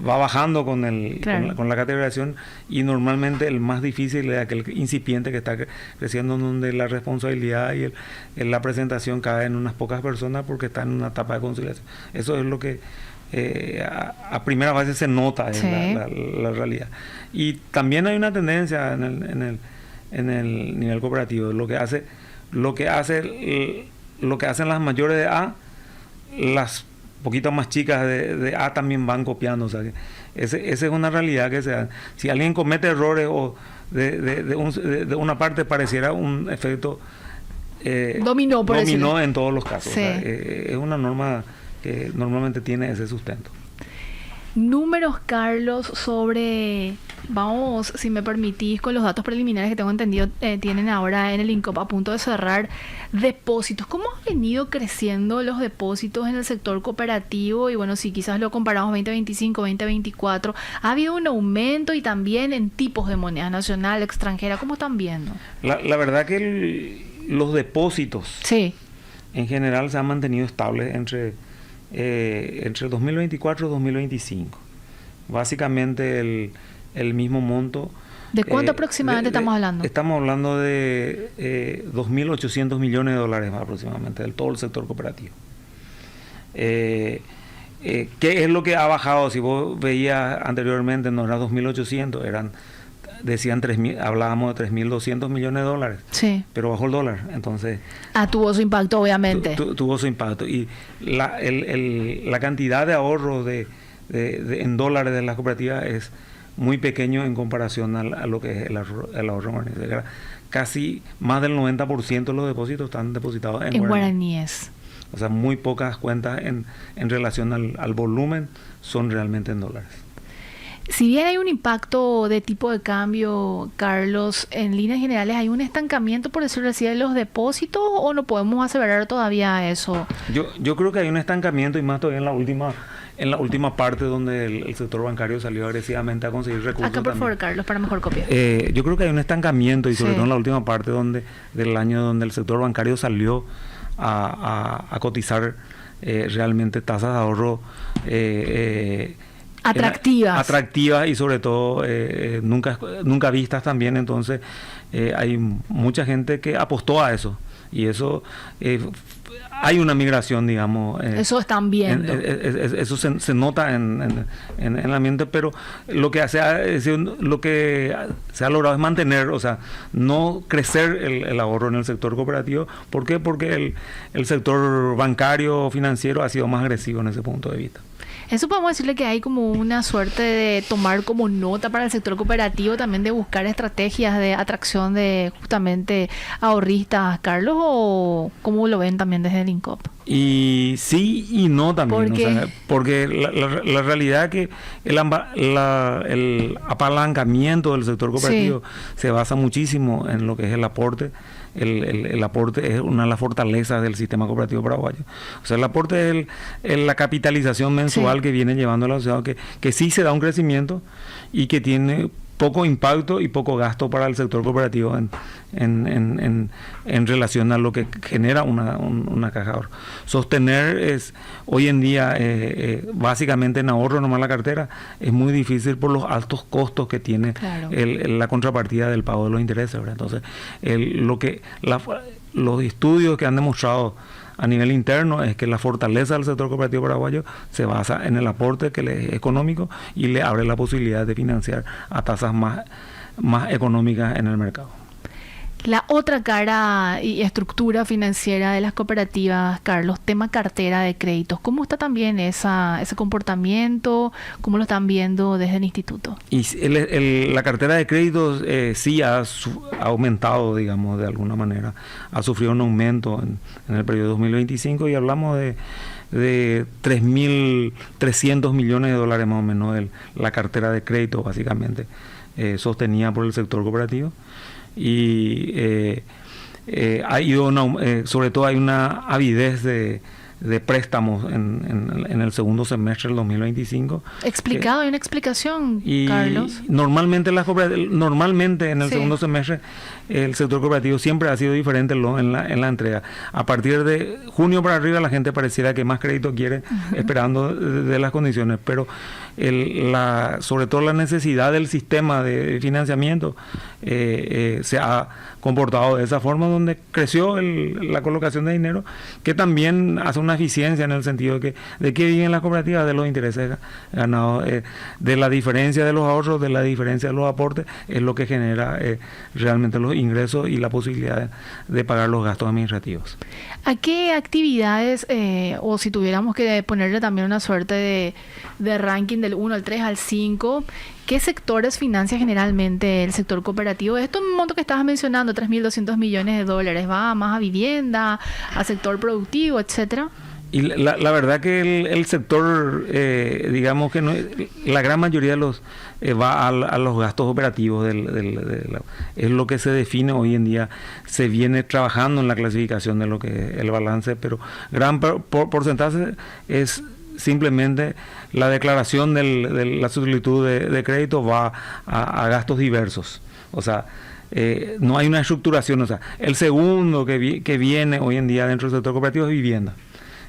va bajando con la categorización, y normalmente el más difícil es aquel incipiente que está creciendo, donde la responsabilidad y la presentación cae en unas pocas personas porque está en una etapa de conciliación. Eso es lo que a primera base se nota,
sí,
en la realidad. Y también hay una tendencia en el nivel cooperativo, lo que hacen las mayores de A, las poquitas más chicas de A también van copiando. O sea, que esa es una realidad que se da. Si alguien comete errores o de una parte, pareciera un efecto dominó en todos los casos.
Sí.
O sea, es una norma que normalmente tiene ese sustento.
Números, Carlos, sobre, vamos, si me permitís, con los datos preliminares que tengo entendido tienen ahora en el INCOP a punto de cerrar, depósitos. ¿Cómo han venido creciendo los depósitos en el sector cooperativo? Y bueno, si quizás lo comparamos 2025, 2024, ¿ha habido un aumento? Y también en tipos de moneda nacional, extranjera, ¿cómo están viendo?
La verdad que los depósitos,
sí,
en general se han mantenido estables entre 2024 y 2025. Básicamente el mismo monto.
¿De cuánto aproximadamente estamos hablando? Estamos hablando
de 2.800 millones de dólares aproximadamente del todo el sector cooperativo. ¿Qué es lo que ha bajado? Si vos veías anteriormente, no eran 2.800, decían 3.000, hablábamos de 3.200 millones de dólares.
Sí.
Pero bajó el dólar, entonces...
tuvo su impacto, obviamente.
Tuvo su impacto. Y la cantidad de ahorro en dólares de las cooperativas es muy pequeño en comparación a lo que es el ahorro guaraní. Casi más del 90% de los depósitos están depositados en
guaraníes.
O sea, muy pocas cuentas en relación al volumen son realmente en dólares.
Si bien hay un impacto de tipo de cambio, Carlos, en líneas generales, ¿hay un estancamiento, por decirlo así, de los depósitos, o no podemos aseverar todavía eso?
Yo creo que hay un estancamiento, y más todavía en la última parte, donde el sector bancario salió agresivamente a conseguir recursos.
Acá, por favor, Carlos, para mejor copiar.
Yo creo que hay un estancamiento, y sobre todo en la última parte del año, donde el sector bancario salió a cotizar realmente tasas de ahorro atractivas y sobre todo nunca vistas también. Entonces hay mucha gente que apostó a eso, y eso hay una migración, digamos.
Eso están viendo.
Eso se nota en el ambiente, pero lo que se ha logrado es mantener, o sea, no crecer el ahorro en el sector cooperativo. ¿Por qué? Porque el sector bancario financiero ha sido más agresivo en ese punto de vista.
Eso podemos decirle que hay como una suerte de tomar como nota para el sector cooperativo también de buscar estrategias de atracción de justamente ahorristas, Carlos, o cómo lo ven también desde el INCOP.
Y sí y no también,
¿Por qué?
O sea, porque la realidad es que el apalancamiento del sector cooperativo se basa muchísimo en lo que es el aporte. El aporte es una de las fortalezas del sistema cooperativo paraguayo. O sea, el aporte es la capitalización mensual que viene llevando a la sociedad, que sí se da un crecimiento y que tiene poco impacto y poco gasto para el sector cooperativo en relación a lo que genera una caja de ahorro. Sostener es hoy en día básicamente en ahorro nomás la cartera es muy difícil por los altos costos que tiene la contrapartida del pago de los intereses, ¿verdad? Entonces los estudios que han demostrado a nivel interno es que la fortaleza del sector cooperativo paraguayo se basa en el aporte que le es económico y le abre la posibilidad de financiar a tasas más económicas en el mercado.
La otra cara y estructura financiera de las cooperativas, Carlos, tema cartera de créditos. ¿Cómo está también ese comportamiento? ¿Cómo lo están viendo desde el instituto?
Y la cartera de créditos sí ha aumentado, digamos, de alguna manera. Ha sufrido un aumento en el periodo 2025 y hablamos de 3.300 millones de dólares más o menos de la cartera de créditos, básicamente, sostenida por el sector cooperativo. Y ha ido sobre todo hay una avidez de préstamos en el segundo semestre del 2025.
Explicado, hay una explicación,
y
Carlos.
Normalmente en el segundo semestre el sector cooperativo siempre ha sido diferente en la entrega. A partir de junio para arriba la gente pareciera que más crédito quiere, esperando de las condiciones, pero sobre todo la necesidad del sistema de financiamiento se ha comportado de esa forma, donde creció la colocación de dinero, que también hace una eficiencia en el sentido de que viven las cooperativas de los intereses ganados, de la diferencia de los ahorros, de la diferencia de los aportes, es lo que genera realmente los ingresos y la posibilidad de pagar los gastos administrativos.
¿A qué actividades, o si tuviéramos que ponerle también una suerte de ranking del 1 al 3 al 5, qué sectores financia generalmente el sector cooperativo? Esto monto que estabas mencionando, 3.200 millones de dólares, ¿va más a vivienda, a sector productivo, etcétera?
Y la verdad que el sector, digamos que no, la gran mayoría de los va a los gastos operativos, es lo que se define hoy en día. Se viene trabajando en la clasificación de lo que es el balance, pero gran porcentaje es simplemente la declaración de la solicitud de crédito va a gastos diversos. O sea, no hay una estructuración. O sea, el segundo que viene hoy en día dentro del sector cooperativo es vivienda.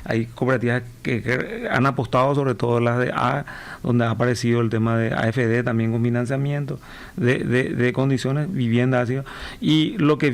Hay cooperativas que han apostado, sobre todo las de A, donde ha aparecido el tema de AFD también con financiamiento de condiciones, vivienda ha sido. Y lo que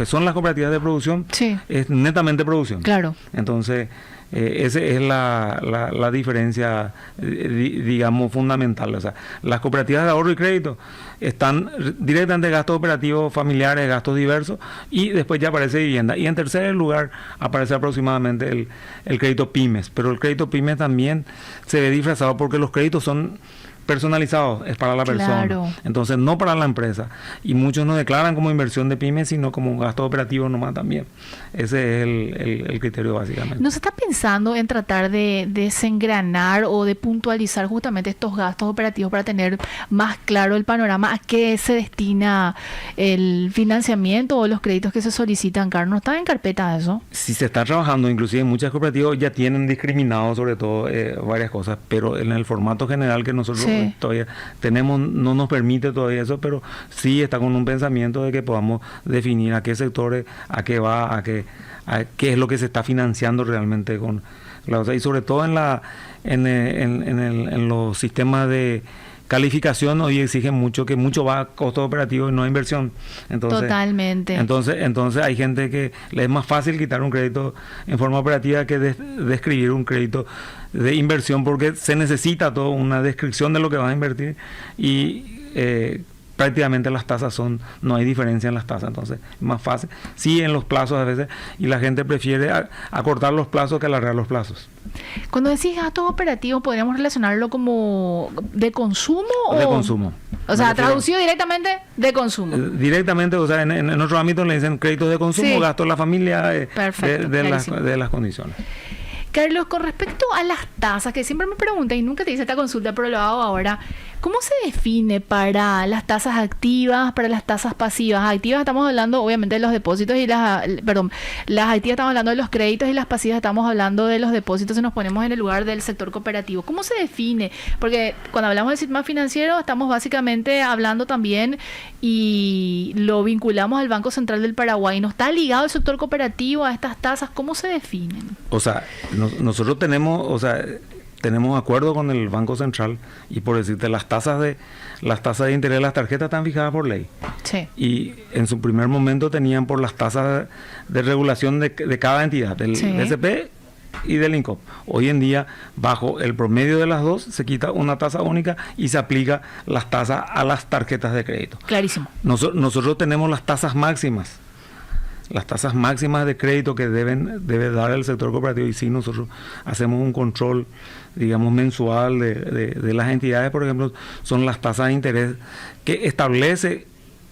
son las cooperativas de producción es netamente producción.
Claro.
Entonces, esa es la diferencia, digamos, fundamental. O sea, las cooperativas de ahorro y crédito están directamente gastos operativos familiares, gastos diversos, y después ya aparece vivienda. Y en tercer lugar aparece aproximadamente el crédito pymes. Pero el crédito pymes también se ve disfrazado porque los créditos son personalizados, es para la persona, entonces no para la empresa, y muchos no declaran como inversión de pymes, sino como un gasto operativo nomás también. Ese es el criterio básicamente.
¿No se está pensando en tratar de desengranar o de puntualizar justamente estos gastos operativos para tener más claro el panorama a qué se destina el financiamiento o los créditos que se solicitan, Carlos? ¿No está en carpeta eso?
Sí, se está trabajando, inclusive muchas cooperativas ya tienen discriminado sobre todo varias cosas, pero en el formato general que nosotros todavía tenemos, no nos permite todavía eso, pero sí está con un pensamiento de que podamos definir a qué sectores, a qué va, a qué es lo que se está financiando realmente con y sobre todo en los sistemas de calificación. Hoy exigen mucho, que mucho va a costo operativo y no a inversión. Entonces,
totalmente.
Entonces hay gente que le es más fácil quitar un crédito en forma operativa que describir un crédito de inversión, porque se necesita toda una descripción de lo que vas a invertir y prácticamente las tasas no hay diferencia en las tasas, entonces es más fácil. Sí, en los plazos a veces, y la gente prefiere acortar los plazos que alargar los plazos.
Cuando decís gastos operativos, ¿podríamos relacionarlo como de consumo?
De consumo.
O sea, traducido directamente de consumo.
Directamente, o sea, en otros ámbitos le dicen créditos de consumo,
sí.
Gastos de la familia,
perfecto,
de las condiciones.
Carlos, con respecto a las tasas, que siempre me preguntan y nunca te hice esta consulta, pero lo hago ahora, ¿cómo se define para las tasas activas, para las tasas pasivas? Activas estamos hablando obviamente de los depósitos y las activas estamos hablando de los créditos y las pasivas estamos hablando de los depósitos y nos ponemos en el lugar del sector cooperativo. ¿Cómo se define? Porque cuando hablamos del sistema financiero estamos básicamente hablando también y lo vinculamos al Banco Central del Paraguay. ¿No está ligado el sector cooperativo a estas tasas? ¿Cómo se definen?
O sea, nosotros tenemos acuerdo con el Banco Central y por decirte las tasas de interés de las tarjetas están fijadas por ley.
Sí.
Y en su primer momento tenían por las tasas de regulación de cada entidad, del BCP y del INCOP. Hoy en día, bajo el promedio de las dos, se quita una tasa única y se aplica las tasas a las tarjetas de crédito.
Clarísimo.
Nosotros tenemos las tasas máximas. Las tasas máximas de crédito que debe dar el sector cooperativo, y sí, nosotros hacemos un control, digamos, mensual de las entidades, por ejemplo, son las tasas de interés que establece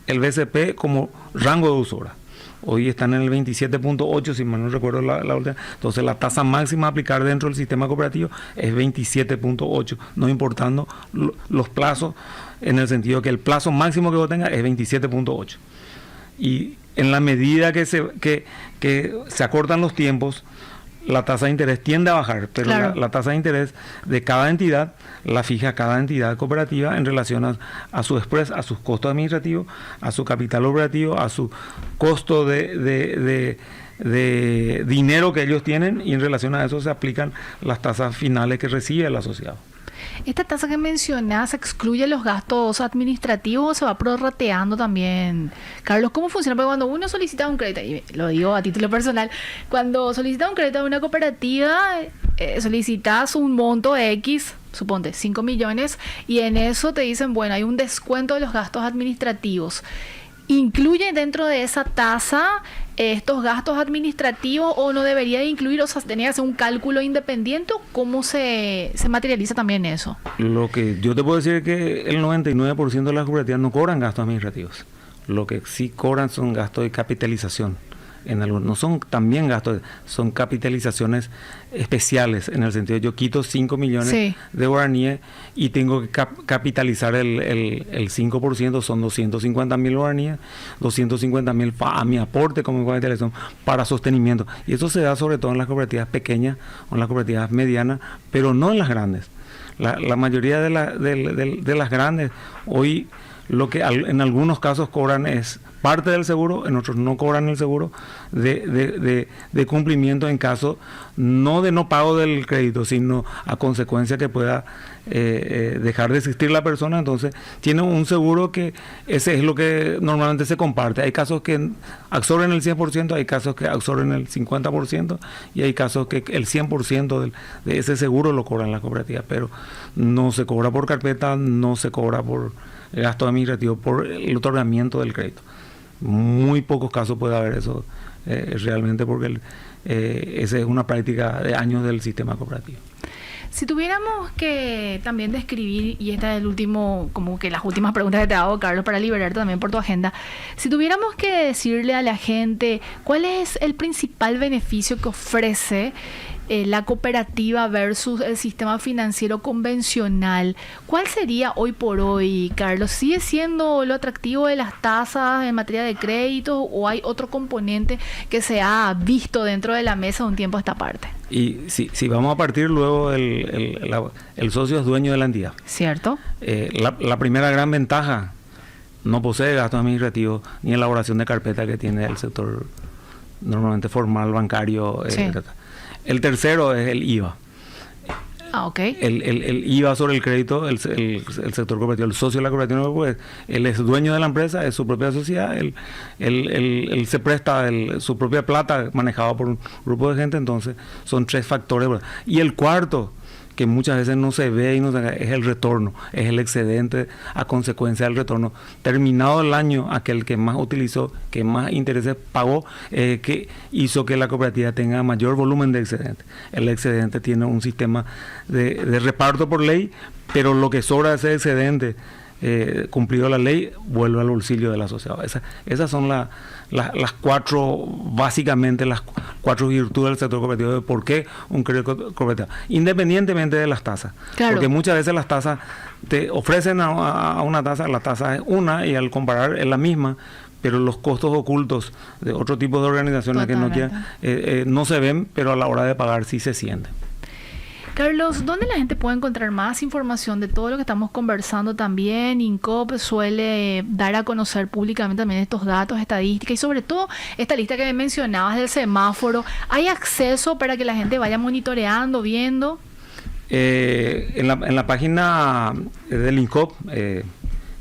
el BCP como rango de usura. Hoy están en el 27.8, si mal no recuerdo la última. Entonces la tasa máxima a aplicar dentro del sistema cooperativo es 27.8, no importando los plazos, en el sentido que el plazo máximo que vos tengas es 27.8. Y en la medida que se acortan los tiempos, la tasa de interés tiende a bajar, pero claro, la tasa de interés de cada entidad la fija cada entidad cooperativa en relación a su express, a sus costos administrativos, a su capital operativo, a su costo de dinero que ellos tienen, y en relación a eso se aplican las tasas finales que recibe el asociado.
¿Esta tasa que mencionás excluye los gastos administrativos o se va prorrateando también? Carlos, ¿cómo funciona? Porque cuando uno solicita un crédito, y lo digo a título personal, cuando solicitas un crédito de una cooperativa, solicitas un monto X, suponte 5 millones, y en eso te dicen, bueno, hay un descuento de los gastos administrativos. ¿Incluye dentro de esa tasa estos gastos administrativos o no debería de incluir? O sea, ¿tenía que hacer un cálculo independiente? ¿Cómo se materializa también eso?
Lo que yo te puedo decir es que el 99% de las cooperativas no cobran gastos administrativos. Lo que sí cobran son gastos de capitalización. No son también gastos, son capitalizaciones especiales, en el sentido de yo quito 5 millones de guaraníes y tengo que capitalizar el 5%, son 250.000 guaraníes, 250.000 a mi aporte como capitalización para sostenimiento. Y eso se da sobre todo en las cooperativas pequeñas o en las cooperativas medianas, pero no en las grandes. La mayoría de las grandes hoy, lo que en algunos casos cobran es parte del seguro, en otros no cobran el seguro de cumplimiento en caso no de no pago del crédito, sino a consecuencia que pueda dejar de existir la persona. Entonces tiene un seguro que ese es lo que normalmente se comparte. Hay casos que absorben el 100%, hay casos que absorben el 50% y hay casos que el 100% de ese seguro lo cobran las cooperativas, pero no se cobra por carpeta, no se cobra por gasto administrativo, por el otorgamiento del crédito. Muy pocos casos puede haber eso realmente, porque esa es una práctica de años del sistema cooperativo.
Si tuviéramos que también describir, y esta es el último, como que las últimas preguntas que te hago, Carlos, para liberarte también por tu agenda, si tuviéramos que decirle a la gente cuál es el principal beneficio que ofrece la cooperativa versus el sistema financiero convencional, ¿cuál sería hoy por hoy, Carlos? ¿Sigue siendo lo atractivo de las tasas en materia de crédito o hay otro componente que se ha visto dentro de la mesa de un tiempo a esta parte?
Y si vamos a partir luego, el socio es dueño de la entidad.
¿Cierto?
La primera gran ventaja, no posee gastos administrativos ni elaboración de carpeta que tiene el sector normalmente formal, bancario, etc. El tercero es el IVA. El IVA sobre el crédito, el sector cooperativo, el socio de la cooperativa, pues, él es dueño de la empresa, es su propia sociedad, él se presta su propia plata manejado por un grupo de gente. Entonces son tres factores. Y el cuarto, que muchas veces no se ve y es el retorno, es el excedente a consecuencia del retorno. Terminado el año, aquel que más utilizó, que más intereses pagó, que hizo que la cooperativa tenga mayor volumen de excedente. El excedente tiene un sistema de reparto por ley, pero lo que sobra de ese excedente, cumplido la ley, vuelve al bolsillo del asociado. Esas son las cuatro, básicamente las cuatro virtudes del sector cooperativo de por qué un crédito cooperativo, independientemente de las tasas.
Claro.
Porque muchas veces las tasas te ofrecen a una tasa, la tasa es una y al comparar es la misma, pero los costos ocultos de otro tipo de organizaciones
Totalmente.
que no quieran, no se ven, pero a la hora de pagar sí se sienten.
Carlos, ¿dónde la gente puede encontrar más información de todo lo que estamos conversando también? INCOP suele dar a conocer públicamente también estos datos, estadísticas y sobre todo esta lista que mencionabas del semáforo. ¿Hay acceso para que la gente vaya monitoreando, viendo?
En la página del INCOP,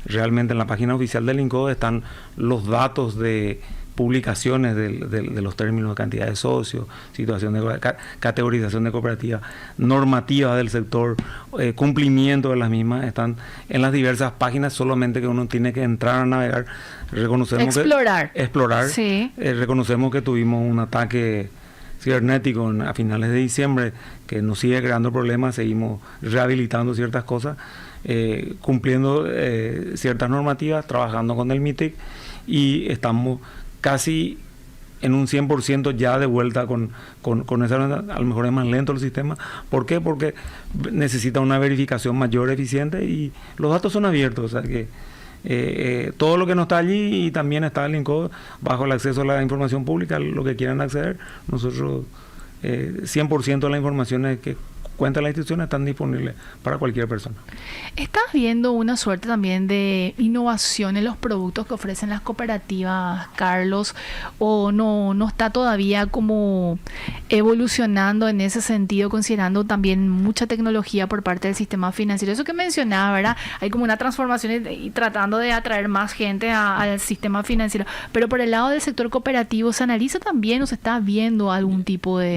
realmente en la página oficial del INCOP están los datos de publicaciones de los términos de cantidad de socios, situación de categorización de cooperativas, normativas del sector, cumplimiento de las mismas, están en las diversas páginas, solamente que uno tiene que entrar a navegar. Reconocemos explorar.
Sí.
Reconocemos que tuvimos un ataque cibernético a finales de diciembre que nos sigue creando problemas, seguimos rehabilitando ciertas cosas, cumpliendo ciertas normativas, trabajando con el MITIC y estamos casi en un 100% ya de vuelta con esa. A lo mejor es más lento el sistema. ¿Por qué? Porque necesita una verificación mayor, eficiente, y los datos son abiertos, o sea que todo lo que no está allí y también está el INCOP bajo el acceso a la información pública, lo que quieran acceder. Nosotros 100% de las informaciones que cuenta la institución están disponibles para cualquier persona.
¿Estás viendo una suerte también de innovación en los productos que ofrecen las cooperativas, Carlos? ¿O no está todavía como evolucionando en ese sentido, considerando también mucha tecnología por parte del sistema financiero? Eso que mencionaba, ¿verdad? Hay como una transformación y tratando de atraer más gente al sistema financiero. Pero por el lado del sector cooperativo, ¿se analiza también o se está viendo algún tipo de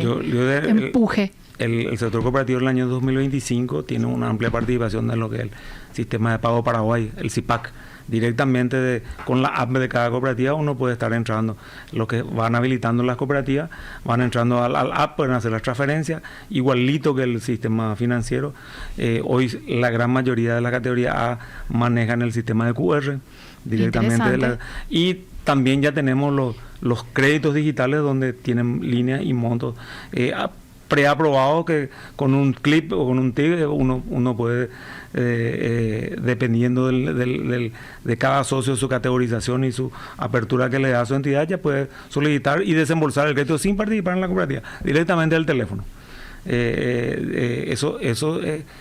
empuje?
El sector cooperativo en el año 2025 tiene una amplia participación en lo que es el sistema de pago Paraguay, el CIPAC. Directamente con la app de cada cooperativa uno puede estar entrando. Los que van habilitando las cooperativas van entrando al app, pueden hacer las transferencias, igualito que el sistema financiero. Hoy la gran mayoría de la categoría A manejan el sistema de QR directamente. Y también ya tenemos los créditos digitales donde tienen líneas y montos preaprobado, que con un clip o con un TIC uno puede, dependiendo de cada socio, su categorización y su apertura que le da a su entidad, ya puede solicitar y desembolsar el crédito sin participar en la cooperativa, directamente del teléfono. Eso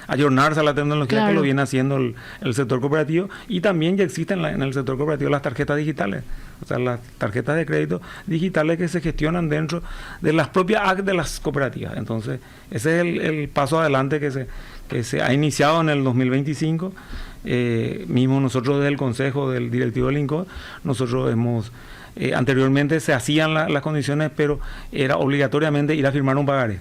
ayornarse a la tecnología, claro, que lo viene haciendo el sector cooperativo, y también ya existen en el sector cooperativo las tarjetas digitales, o sea, las tarjetas de crédito digitales que se gestionan dentro de las propias apps de las cooperativas. Entonces ese es el paso adelante que se ha iniciado en el 2025. Mismo nosotros desde el Consejo del Directivo del INCOP, nosotros hemos anteriormente se hacían las condiciones, pero era obligatoriamente ir a firmar un pagaré.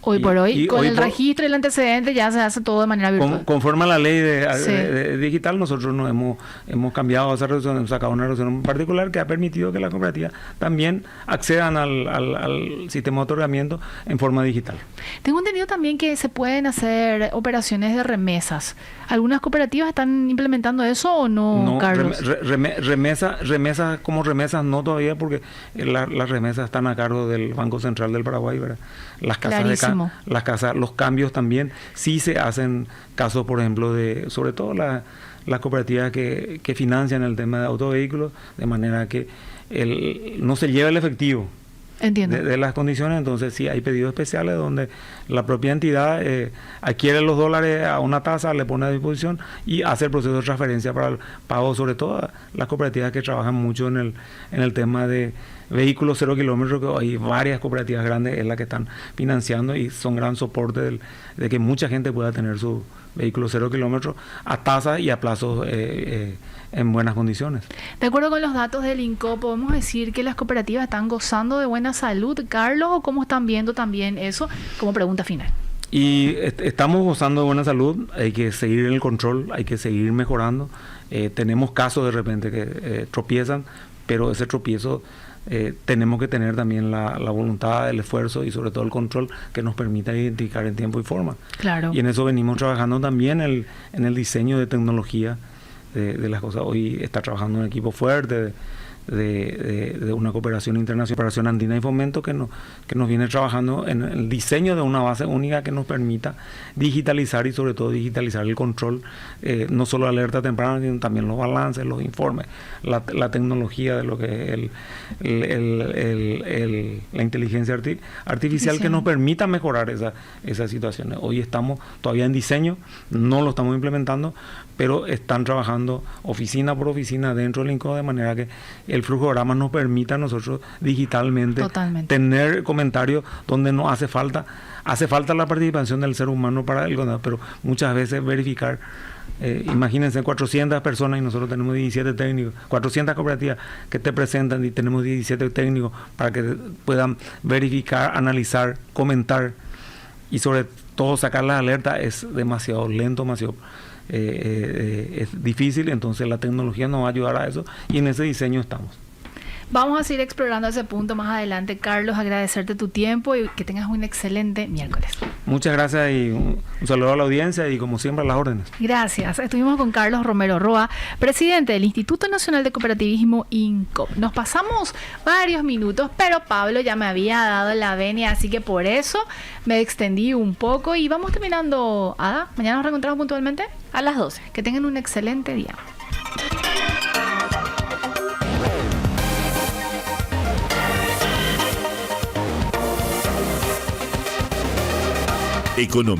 Hoy por hoy, con el registro y el antecedente ya se hace todo de manera virtual.
Conforme a la ley de digital, nosotros nos hemos cambiado esa resolución, hemos sacado una resolución en particular que ha permitido que las cooperativas también accedan al sistema de otorgamiento en forma digital.
Tengo entendido también que se pueden hacer operaciones de remesas. ¿Algunas cooperativas están implementando eso o no, Carlos?
Remesas como remesas no todavía, porque las remesas están a cargo del Banco Central del Paraguay, ¿verdad? Las casas los cambios también sí se hacen casos, por ejemplo, sobre todo las cooperativas que financian el tema de autovehículos, de manera que no se lleva el efectivo.
Entiendo.
De las condiciones. Entonces sí hay pedidos especiales donde la propia entidad adquiere los dólares a una tasa, le pone a disposición y hace el proceso de transferencia para el pago, sobre todo las cooperativas que trabajan mucho en el tema de vehículos 0 kilómetros, que hay varias cooperativas grandes en las que están financiando y son gran soporte de que mucha gente pueda tener su vehículo 0 kilómetros a tasas y a plazos en buenas condiciones.
De acuerdo con los datos del INCOP, ¿podemos decir que las cooperativas están gozando de buena salud, Carlos, o cómo están viendo también eso como pregunta final?
Y estamos gozando de buena salud, hay que seguir en el control, hay que seguir mejorando. Tenemos casos de repente que tropiezan, pero ese tropiezo tenemos que tener también la voluntad, el esfuerzo y sobre todo el control que nos permita identificar en tiempo y forma.
Claro.
Y en eso venimos trabajando también en el diseño de tecnología de las cosas. Hoy está trabajando un equipo fuerte de una cooperación internacional, cooperación andina y fomento que nos viene trabajando en el diseño de una base única que nos permita digitalizar y sobre todo digitalizar el control, no solo alerta temprana, sino también los balances, los informes, la tecnología de lo que es la inteligencia artificial que nos permita mejorar esas situaciones. Hoy estamos todavía en diseño, no lo estamos implementando, pero están trabajando oficina por oficina dentro del INCO de manera que el flujograma nos permita a nosotros digitalmente tener comentarios donde no hace falta la participación del ser humano para el control, pero muchas veces verificar, imagínense 400 personas y nosotros tenemos 17 técnicos, 400 cooperativas que te presentan y tenemos 17 técnicos para que puedan verificar, analizar, comentar y sobre todo sacar las alertas es demasiado lento, demasiado es difícil, entonces la tecnología nos va a ayudar a eso y en ese diseño estamos.
Vamos a seguir explorando ese punto más adelante, Carlos, agradecerte tu tiempo y que tengas un excelente miércoles.
Muchas gracias y un saludo a la audiencia y como siempre a las órdenes.
Gracias. Estuvimos con Carlos Romero Roa, presidente del Instituto Nacional de Cooperativismo INCOP. Nos pasamos varios minutos, pero Pablo ya me había dado la venia, así que por eso me extendí un poco y vamos terminando. Ada, mañana nos reencontramos puntualmente
a las 12.
Que tengan un excelente día.
Economía.